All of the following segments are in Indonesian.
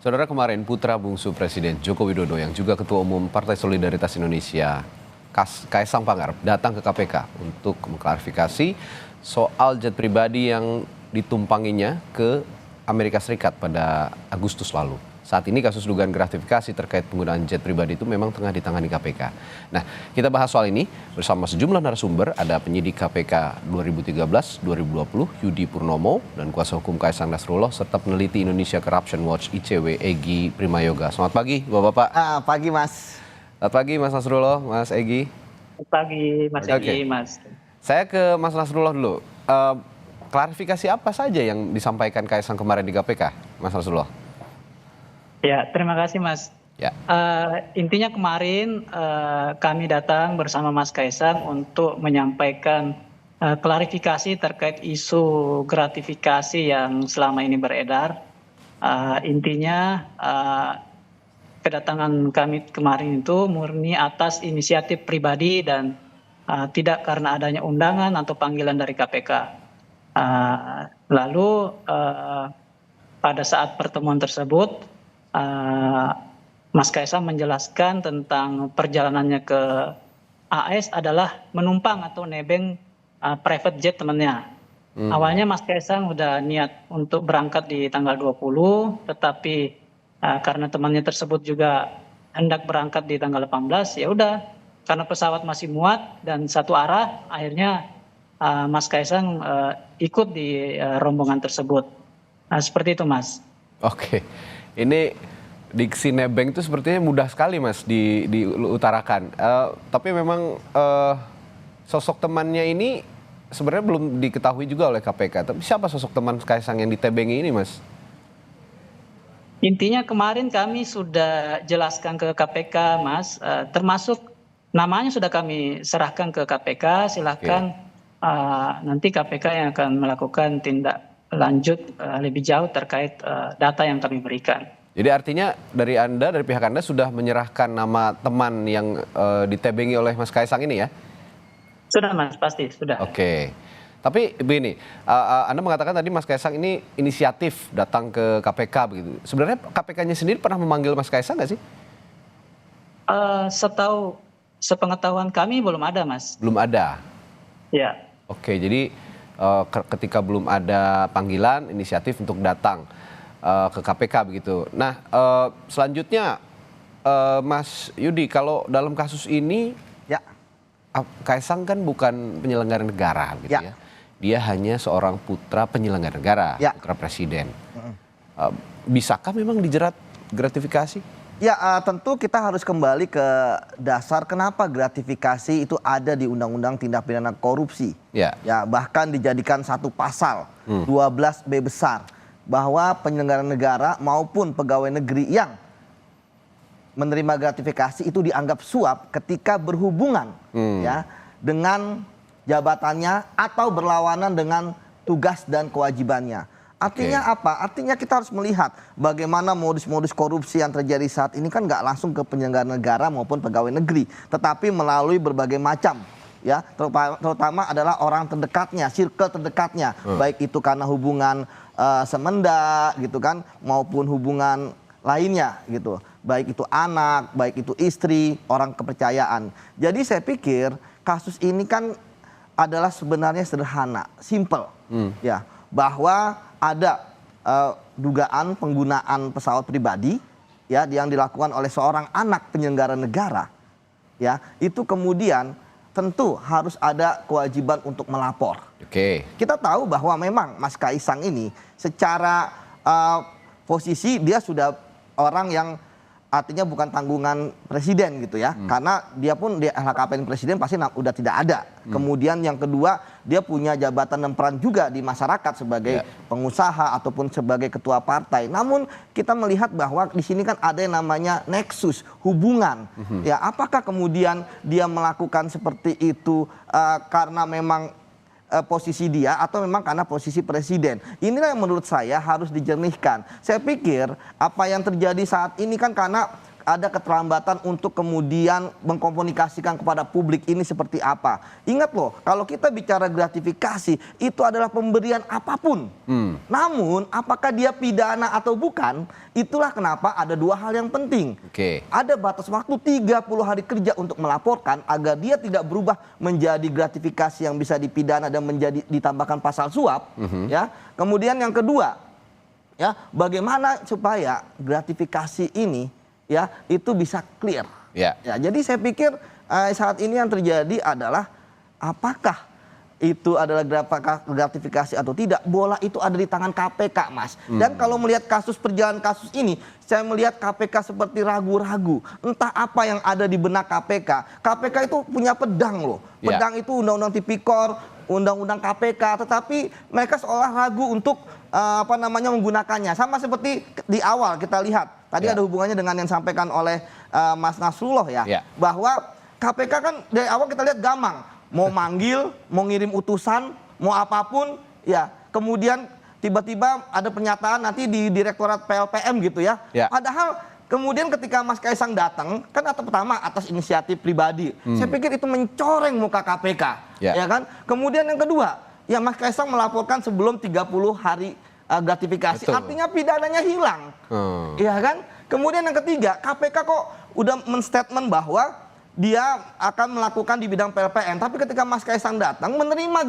Saudara, kemarin putra bungsu Presiden Joko Widodo yang juga Ketua Umum Partai Solidaritas Indonesia, Kaisang Pangarep, datang ke KPK untuk mengklarifikasi soal jet pribadi yang ditumpanginya ke Amerika Serikat pada Agustus lalu. Saat ini kasus dugaan gratifikasi terkait penggunaan jet pribadi itu memang tengah ditangani KPK. Nah, kita bahas soal ini bersama sejumlah narasumber. Ada penyidik KPK 2013-2020 Yudi Purnomo dan kuasa hukum Kaisang Nasrullah serta peneliti Indonesia Corruption Watch ICW Egy Primayoga. Selamat pagi Bapak-bapak. Pagi Mas. Selamat pagi Mas Nasrullah, Mas Egy. Selamat pagi Mas Egy, Mas. Saya ke Mas Nasrullah dulu. Klarifikasi apa saja yang disampaikan Kaisang kemarin di KPK, Mas Nasrullah? Ya, terima kasih Mas. Ya. Intinya kemarin kami datang bersama Mas Kaisang untuk menyampaikan klarifikasi terkait isu gratifikasi yang selama ini beredar. Intinya kedatangan kami kemarin itu murni atas inisiatif pribadi dan tidak karena adanya undangan atau panggilan dari KPK. Lalu pada saat pertemuan tersebut Mas Kaisang menjelaskan tentang perjalanannya ke AS adalah menumpang atau nebeng private jet temannya. Awalnya Mas Kaisang udah niat untuk berangkat di tanggal 20, tetapi karena temannya tersebut juga hendak berangkat di tanggal 18, ya udah karena pesawat masih muat dan satu arah, akhirnya Mas Kaisang ikut di rombongan tersebut. Nah, seperti itu Mas. Oke. Ini diksi nebeng itu sepertinya mudah sekali Mas diutarakan. Tapi memang sosok temannya ini sebenarnya belum diketahui juga oleh KPK. Tapi siapa sosok teman Kaisang yang ditebengi ini Mas? Intinya kemarin kami sudah jelaskan ke KPK Mas, termasuk namanya sudah kami serahkan ke KPK. Silahkan nanti KPK yang akan melakukan tindak lanjut lebih jauh terkait data yang kami berikan. Jadi artinya dari pihak Anda sudah menyerahkan nama teman yang ditebengi oleh Mas Kaisang ini ya? Sudah Mas, pasti sudah. Oke. Tapi begini, Anda mengatakan tadi Mas Kaisang ini inisiatif datang ke KPK begitu. Sebenarnya KPK-nya sendiri pernah memanggil Mas Kaisang nggak sih? Sepengetahuan kami belum ada Mas. Belum ada? Ya. Oke, jadi ketika belum ada panggilan, inisiatif untuk datang ke KPK begitu. Nah, selanjutnya Mas Yudi, kalau dalam kasus ini, Ya. Kaisang kan bukan penyelenggara negara gitu ya. Dia hanya seorang putra penyelenggara negara, putra presiden. Bisakah memang dijerat gratifikasi? Ya, tentu kita harus kembali ke dasar kenapa gratifikasi itu ada di Undang-Undang Tindak Pidana Korupsi. Ya, bahkan dijadikan satu pasal 12B besar bahwa penyelenggara negara maupun pegawai negeri yang menerima gratifikasi itu dianggap suap ketika berhubungan ya dengan jabatannya atau berlawanan dengan tugas dan kewajibannya. Artinya apa? Artinya kita harus melihat bagaimana modus-modus korupsi yang terjadi saat ini kan nggak langsung ke penyelenggara negara maupun pegawai negeri, tetapi melalui berbagai macam ya, terutama adalah orang terdekatnya, circle terdekatnya, baik itu karena hubungan semenda gitu kan, maupun hubungan lainnya gitu, baik itu anak, baik itu istri, orang kepercayaan. Jadi saya pikir kasus ini kan adalah sebenarnya sederhana, simple ya, bahwa ada dugaan penggunaan pesawat pribadi ya yang dilakukan oleh seorang anak penyelenggara negara ya, itu kemudian tentu harus ada kewajiban untuk melapor. Kita tahu bahwa memang Mas Kaisang ini secara posisi dia sudah orang yang artinya bukan tanggungan presiden gitu ya, karena dia pun di LHKPN presiden pasti udah tidak ada. Kemudian yang kedua, dia punya jabatan dan peran juga di masyarakat sebagai pengusaha ataupun sebagai ketua partai. Namun kita melihat bahwa di sini kan ada yang namanya nexus, hubungan. Ya, apakah kemudian dia melakukan seperti itu karena memang posisi dia atau memang karena posisi presiden? Inilah yang menurut saya harus dijernihkan. Saya pikir apa yang terjadi saat ini kan karena ada keterlambatan untuk kemudian mengkomunikasikan kepada publik ini seperti apa. Ingat loh, kalau kita bicara gratifikasi itu adalah pemberian apapun. Namun apakah dia pidana atau bukan, itulah kenapa ada dua hal yang penting. Ada batas waktu 30 hari kerja untuk melaporkan agar dia tidak berubah menjadi gratifikasi yang bisa dipidana dan menjadi ditambahkan pasal suap. Ya. Kemudian yang kedua, ya, bagaimana supaya gratifikasi ini ya itu bisa clear. Ya, jadi saya pikir saat ini yang terjadi adalah apakah itu adalah gratifikasi atau tidak, bola itu ada di tangan KPK, Mas. Dan kalau melihat perjalanan kasus ini, saya melihat KPK seperti ragu-ragu. Entah apa yang ada di benak KPK. KPK itu punya pedang loh. Pedang itu undang-undang tipikor, undang-undang KPK, tetapi mereka seolah ragu untuk menggunakannya. Sama seperti di awal kita lihat. Tadi ada hubungannya dengan yang disampaikan oleh Mas Nasrullah ya. Bahwa KPK kan dari awal kita lihat gamang. Mau manggil, mau ngirim utusan, mau apapun, ya. Kemudian tiba-tiba ada pernyataan nanti di Direktorat PLPM gitu ya. Padahal kemudian ketika Mas Kaisang datang, kan pertama atas inisiatif pribadi. Saya pikir itu mencoreng muka KPK. Ya kan? Kemudian yang kedua, ya Mas Kaisang melaporkan sebelum 30 hari gratifikasi. Artinya pidananya hilang. Ya kan? Kemudian yang ketiga, KPK kok udah men-statement bahwa dia akan melakukan di bidang PLPN. Tapi ketika Mas Kaisang datang menerima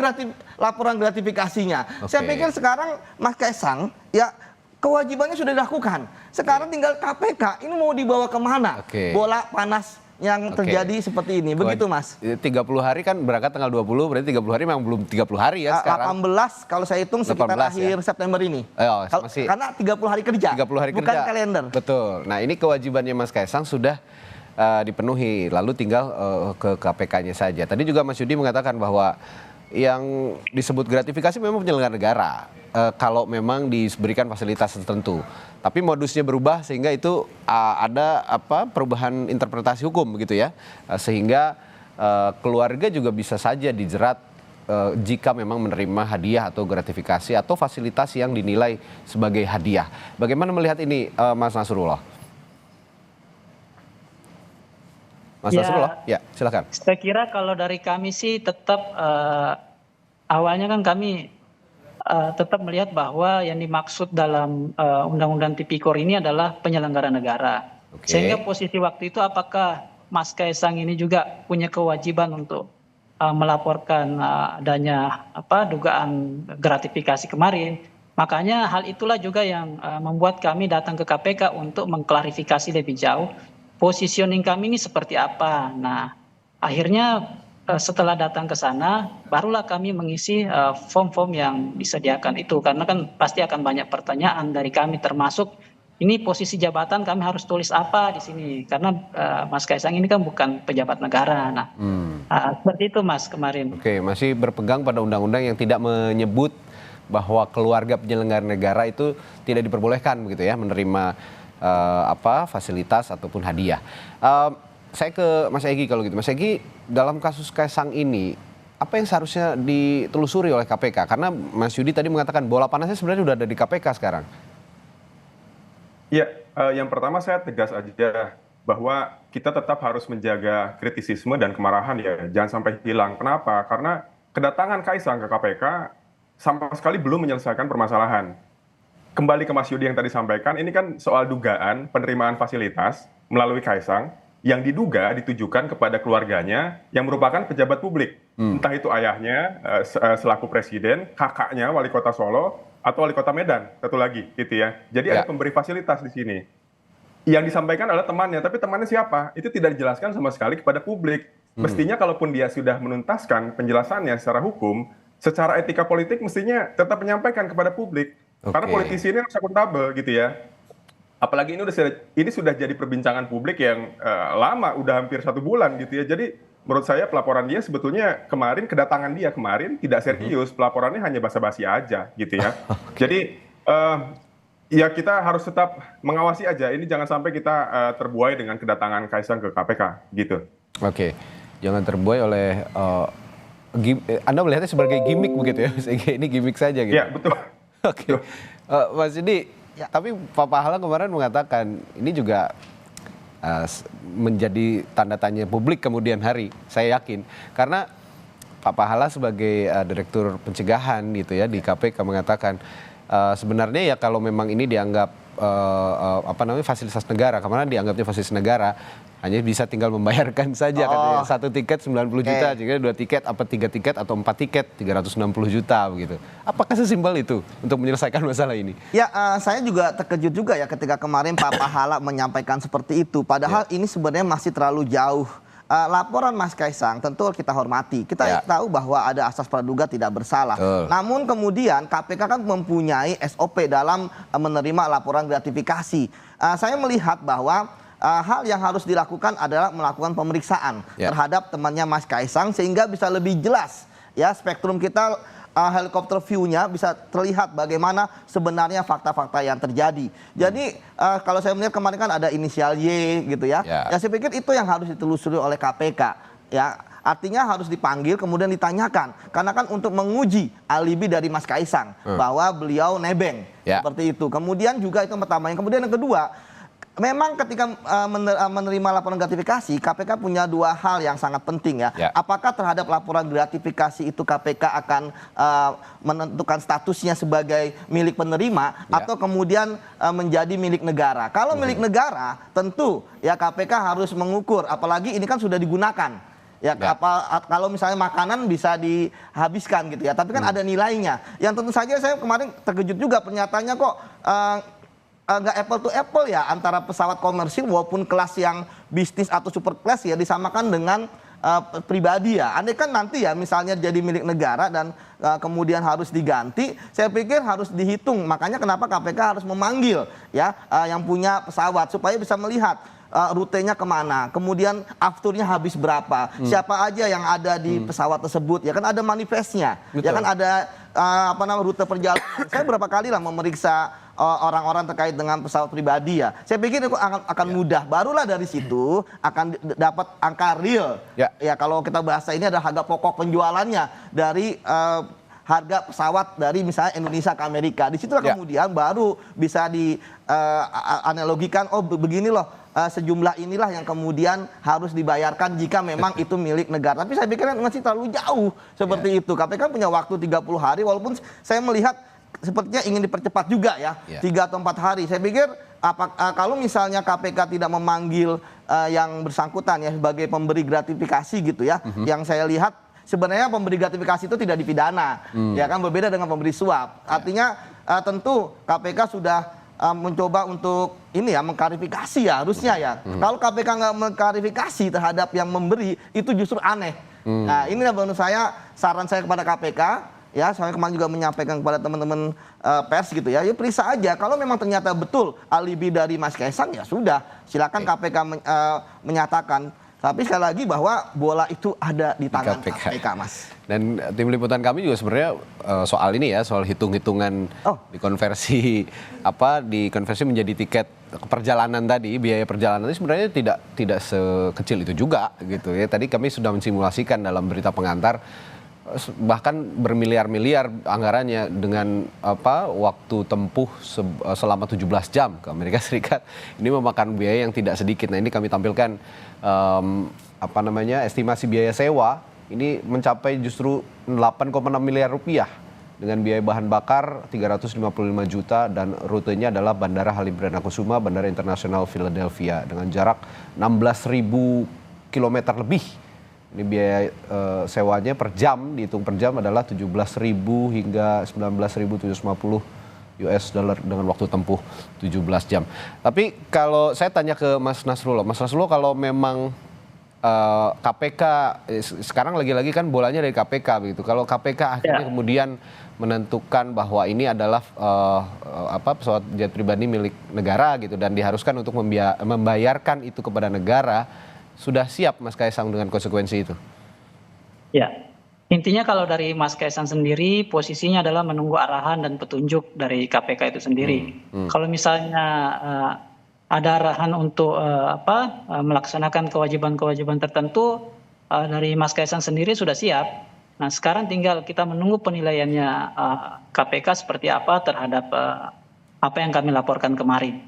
laporan gratifikasinya. Saya pikir sekarang Mas Kaisang ya kewajibannya sudah dilakukan. Sekarang tinggal KPK ini mau dibawa kemana? Bola panas yang terjadi seperti ini. Begitu Mas. 30 hari kan berangkat tanggal 20, berarti 30 hari memang belum 30 hari ya sekarang. 18 kalau saya hitung sekitar akhir September ini. Karena 30 hari kerja. 30 hari bukan kerja. Kalender. Betul. Nah ini kewajibannya Mas Kaisang sudah dipenuhi, lalu tinggal ke KPK-nya saja. Tadi juga Mas Yudi mengatakan bahwa yang disebut gratifikasi memang penyelenggara negara kalau memang diberikan fasilitas tertentu. Tapi modusnya berubah sehingga itu ada perubahan interpretasi hukum begitu ya. Sehingga keluarga juga bisa saja dijerat jika memang menerima hadiah atau gratifikasi atau fasilitas yang dinilai sebagai hadiah. Bagaimana melihat ini Mas Nasrullah? Mas Nasrullah, ya silakan. Saya kira kalau dari kami sih tetap awalnya kan kami tetap melihat bahwa yang dimaksud dalam Undang-Undang Tipikor ini adalah penyelenggara negara. Sehingga posisi waktu itu apakah Mas Kaisang ini juga punya kewajiban untuk melaporkan adanya dugaan gratifikasi kemarin. Makanya hal itulah juga yang membuat kami datang ke KPK untuk mengklarifikasi lebih jauh positioning kami ini seperti apa. Nah, akhirnya setelah datang ke sana, barulah kami mengisi form-form yang disediakan itu. Karena kan pasti akan banyak pertanyaan dari kami, termasuk ini posisi jabatan kami harus tulis apa di sini. Karena Mas Kaisang ini kan bukan pejabat negara. Nah, seperti itu Mas kemarin. Oke, masih berpegang pada undang-undang yang tidak menyebut bahwa keluarga penyelenggara negara itu tidak diperbolehkan begitu ya, menerima fasilitas ataupun hadiah. Saya ke Mas Egy kalau gitu. Mas Egy, dalam kasus Kaisang ini apa yang seharusnya ditelusuri oleh KPK? Karena Mas Yudi tadi mengatakan bola panasnya sebenarnya sudah ada di KPK sekarang. Ya, yang pertama saya tegas aja bahwa kita tetap harus menjaga kritisisme dan kemarahan ya, jangan sampai hilang. Kenapa? Karena kedatangan Kaisang ke KPK sama sekali belum menyelesaikan permasalahan. Kembali ke Mas Yudi yang tadi sampaikan, ini kan soal dugaan penerimaan fasilitas melalui Kaisang yang diduga ditujukan kepada keluarganya yang merupakan pejabat publik. Entah itu ayahnya selaku presiden, kakaknya wali kota Solo, atau wali kota Medan, satu lagi gitu ya. Jadi ada pemberi fasilitas di sini. Yang disampaikan adalah temannya, tapi temannya siapa? Itu tidak dijelaskan sama sekali kepada publik. Mestinya kalaupun dia sudah menuntaskan penjelasannya secara hukum, secara etika politik mestinya tetap menyampaikan kepada publik. Karena politisi ini harus akuntabel gitu ya. Apalagi ini sudah jadi perbincangan publik yang lama, udah hampir 1 bulan gitu ya. Jadi menurut saya pelaporan dia sebetulnya kemarin, kedatangan dia kemarin tidak serius. Pelaporannya hanya basa-basi aja gitu ya. Jadi ya kita harus tetap mengawasi aja. Ini jangan sampai kita terbuai dengan kedatangan Kaisang ke KPK gitu. Oke, jangan terbuai oleh Anda melihatnya sebagai gimmick begitu ya. Ini gimmick saja gitu. Ya betul. Mas Yudi, tapi Pak Pahala kemarin mengatakan ini juga menjadi tanda tanya publik kemudian hari, saya yakin. Karena Pak Pahala sebagai Direktur Pencegahan gitu ya di KPK mengatakan sebenarnya ya kalau memang ini dianggap fasilitas negara, karena dianggapnya fasilitas negara, hanya bisa tinggal membayarkan saja katanya. 1 tiket 90 juta, jika 2 tiket, 3 tiket atau 4 tiket 360 juta begitu. Apakah sesimpel itu untuk menyelesaikan masalah ini? Ya, saya juga terkejut juga ya ketika kemarin Pak Pahala menyampaikan seperti itu. Padahal ini sebenarnya masih terlalu jauh. Laporan Mas Kaisang tentu kita hormati. Kita tahu bahwa ada asas praduga tidak bersalah. Namun kemudian KPK kan mempunyai SOP dalam menerima laporan gratifikasi. Saya melihat bahwa hal yang harus dilakukan adalah melakukan pemeriksaan terhadap temannya Mas Kaisang sehingga bisa lebih jelas ya spektrum kita helikopter view-nya bisa terlihat bagaimana sebenarnya fakta-fakta yang terjadi. Jadi kalau saya melihat kemarin kan ada inisial Y gitu ya. Ya saya pikir itu yang harus ditelusuri oleh KPK ya. Artinya harus dipanggil kemudian ditanyakan karena kan untuk menguji alibi dari Mas Kaisang bahwa beliau nebeng seperti itu. Kemudian juga itu pertama. Yang kemudian yang kedua, memang ketika menerima laporan gratifikasi, KPK punya 2 hal yang sangat penting ya. Apakah terhadap laporan gratifikasi itu KPK akan menentukan statusnya sebagai milik penerima atau kemudian menjadi milik negara. Kalau milik negara, tentu ya KPK harus mengukur, apalagi ini kan sudah digunakan. Ya, kalau misalnya makanan bisa dihabiskan gitu ya, tapi kan ada nilainya. Yang tentu saja saya kemarin terkejut juga pernyataannya kok nggak apple to apple ya antara pesawat komersil walaupun kelas yang bisnis atau super class ya disamakan dengan pribadi ya. Andai kan nanti ya misalnya jadi milik negara dan kemudian harus diganti, saya pikir harus dihitung. Makanya kenapa KPK harus memanggil ya yang punya pesawat supaya bisa melihat rutenya kemana, kemudian afturnya habis berapa, siapa aja yang ada di pesawat tersebut, ya kan ada manifestnya, ya kan ada rute perjalanan. Saya berapa kali lah memeriksa orang-orang terkait dengan pesawat pribadi ya. Saya pikir itu akan mudah. Barulah dari situ akan dapat angka real. Ya kalau kita bahasa ini ada harga pokok penjualannya dari harga pesawat dari misalnya Indonesia ke Amerika. Di situlah kemudian baru bisa dianalogikan, oh begini loh sejumlah inilah yang kemudian harus dibayarkan jika memang itu milik negara. Tapi saya pikir masih terlalu jauh seperti itu. KPK punya waktu 30 hari walaupun saya melihat sepertinya ingin dipercepat juga ya, 3 atau 4 hari. Saya pikir kalau misalnya KPK tidak memanggil yang bersangkutan ya sebagai pemberi gratifikasi gitu ya, yang saya lihat sebenarnya pemberi gratifikasi itu tidak dipidana, ya kan berbeda dengan pemberi suap. Artinya tentu KPK sudah mencoba untuk ini ya mengklarifikasi ya harusnya ya. Kalau KPK nggak mengklarifikasi terhadap yang memberi itu justru aneh. Nah ini menurut saya saran saya kepada KPK. Ya, saya kemarin juga menyampaikan kepada teman-teman pers gitu ya, ya periksa aja. Kalau memang ternyata betul alibi dari Mas Kaisang ya sudah, silakan KPK menyatakan. Tapi sekali lagi bahwa bola itu ada di tangan KPK, Mas. Dan tim liputan kami juga sebenarnya soal ini ya, soal hitung-hitungan dikonversi menjadi tiket perjalanan tadi, biaya perjalanan itu sebenarnya tidak sekecil itu juga gitu ya. Tadi kami sudah mensimulasikan dalam berita pengantar bahkan bermiliar-miliar anggarannya dengan waktu tempuh selama 17 jam ke Amerika Serikat. Ini memakan biaya yang tidak sedikit. Nah, ini kami tampilkan estimasi biaya sewa ini mencapai justru 8,6 miliar rupiah dengan biaya bahan bakar 355 juta dan rutenya adalah Bandara Halim Perdana Kusuma, Bandara Internasional Philadelphia dengan jarak 16.000 kilometer lebih. Ini biaya sewanya per jam, dihitung per jam adalah 17.000 hingga 19.750 US dollar dengan waktu tempuh 17 jam. Tapi kalau saya tanya ke Mas Nasrullah kalau memang KPK sekarang lagi-lagi kan bolanya dari KPK begitu. Kalau KPK akhirnya kemudian menentukan bahwa ini adalah pesawat jet pribadi milik negara gitu dan diharuskan untuk membayarkan itu kepada negara. Sudah siap Mas Kaisang dengan konsekuensi itu? Ya, intinya kalau dari Mas Kaisang sendiri posisinya adalah menunggu arahan dan petunjuk dari KPK itu sendiri. Kalau misalnya ada arahan untuk melaksanakan kewajiban-kewajiban tertentu dari Mas Kaisang sendiri sudah siap. Nah sekarang tinggal kita menunggu penilaiannya KPK seperti apa terhadap apa yang kami laporkan kemarin.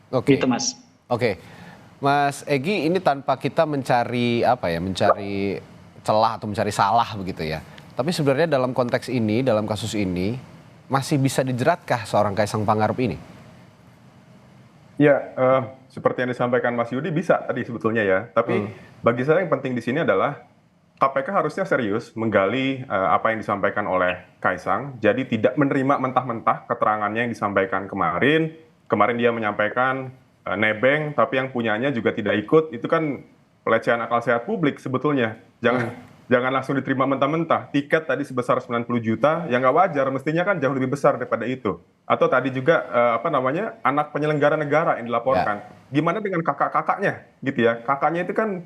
Oke. Gitu Mas. Oke. Mas Egy, ini tanpa kita mencari mencari celah atau mencari salah begitu ya. Tapi sebenarnya dalam konteks ini, dalam kasus ini, masih bisa dijeratkah seorang Kaisang Pangarep ini? Ya, seperti yang disampaikan Mas Yudi bisa tadi sebetulnya ya. Tapi bagi saya yang penting di sini adalah KPK harusnya serius menggali apa yang disampaikan oleh Kaisang. Jadi tidak menerima mentah-mentah keterangannya yang disampaikan kemarin. Kemarin dia menyampaikan nebeng, tapi yang punyanya juga tidak ikut. Itu kan pelecehan akal sehat publik sebetulnya. Jangan langsung diterima mentah-mentah. Tiket tadi sebesar 90 juta, yang nggak wajar, mestinya kan jauh lebih besar daripada itu. Atau tadi juga anak penyelenggara negara yang dilaporkan. Gimana dengan kakak-kakaknya gitu ya? Kakaknya itu kan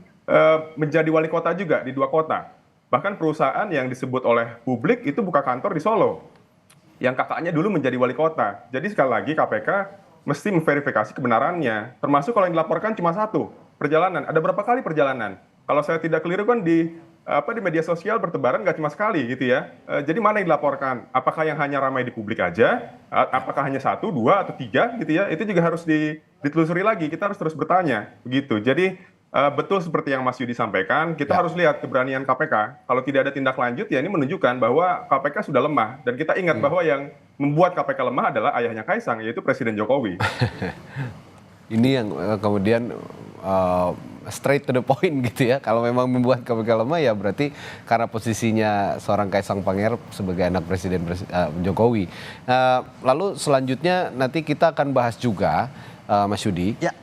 menjadi wali kota juga di 2 kota. Bahkan perusahaan yang disebut oleh publik itu buka kantor di Solo. Yang kakaknya dulu menjadi wali kota. Jadi sekali lagi KPK mesti memverifikasi kebenarannya. Termasuk kalau yang dilaporkan cuma 1, perjalanan. Ada berapa kali perjalanan? Kalau saya tidak keliru kan di media sosial bertebaran nggak cuma sekali gitu ya. Jadi mana yang dilaporkan? Apakah yang hanya ramai di publik aja? Apakah hanya 1, 2, atau 3 gitu ya? Itu juga harus ditelusuri lagi. Kita harus terus bertanya begitu. Jadi betul seperti yang Mas Yudi sampaikan, kita harus lihat keberanian KPK. Kalau tidak ada tindak lanjut ya ini menunjukkan bahwa KPK sudah lemah. Dan kita ingat bahwa yang membuat KPK lemah adalah ayahnya Kaisang, yaitu Presiden Jokowi. Ini yang kemudian straight to the point gitu ya. Kalau memang membuat KPK lemah ya berarti karena posisinya seorang Kaisang Pangarep sebagai anak Presiden Jokowi. Lalu selanjutnya nanti kita akan bahas juga Mas Yudi. Ya.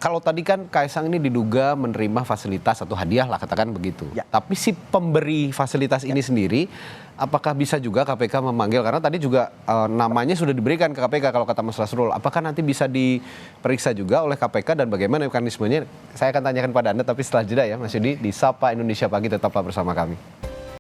Kalau tadi kan Kaisang ini diduga menerima fasilitas atau hadiah lah katakan begitu. Ya. Tapi si pemberi fasilitas ini sendiri apakah bisa juga KPK memanggil? Karena tadi juga namanya sudah diberikan ke KPK kalau kata Mas Rasrul. Apakah nanti bisa diperiksa juga oleh KPK dan bagaimana mekanismenya? Saya akan tanyakan pada Anda tapi setelah jeda ya Mas Yudi. Di Sapa Indonesia Pagi tetaplah bersama kami.